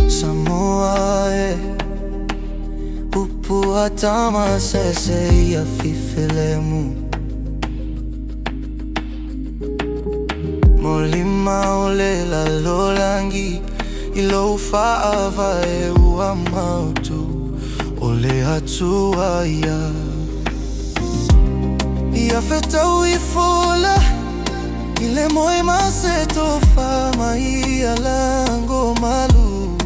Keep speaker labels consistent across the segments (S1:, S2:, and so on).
S1: Samoa upua tama sese ya fifelemu Molima olela lolangi ilo ufaava eua mautu ole hatua ya feta uifola ile moima setofa maia lango malu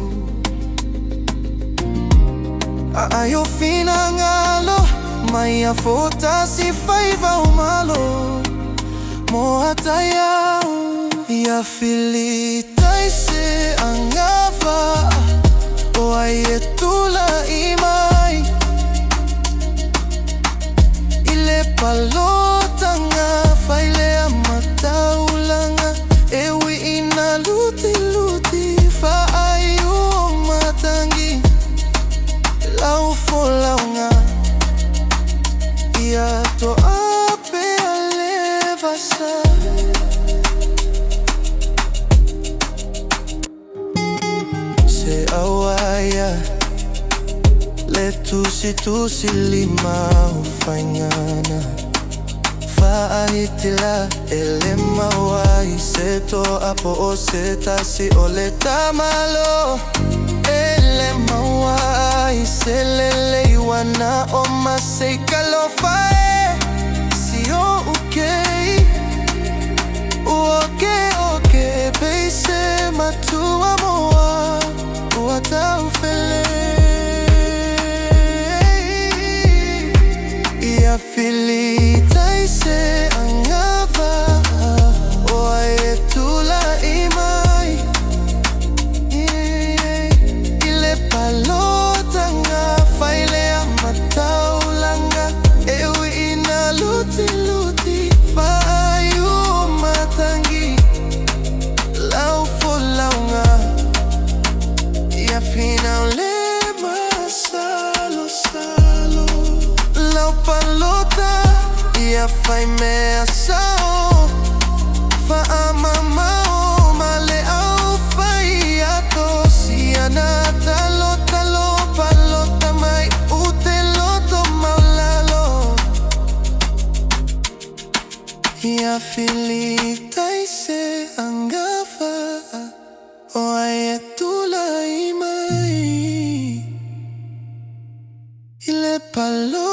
S1: ayo fina ngalo maia fota si faiva umalo mo ataya ya filita ise angava o ayetula imai ile palota nga faile amataulanga ewi ina luti luti fa ayo matangi lau folaunga ia to ape alevasa se awaya letusi lima ufanyana faahitila elema wai seto apo oseta si oleta malo elema wai selele iwana oma seikalo fae sio ukei uoke beise matua moa uata ufele ia filita ise angava o ayetula imai ile palota nga faile amataulanga ewi ina luti fa ayo matangi lau folaunga ia fina ulema salo lau palota ia faime asao fa amamao male au fai ato sianata lotalo palota mai uteloto maulalo ia filita ise angava o ayetula imai ile palo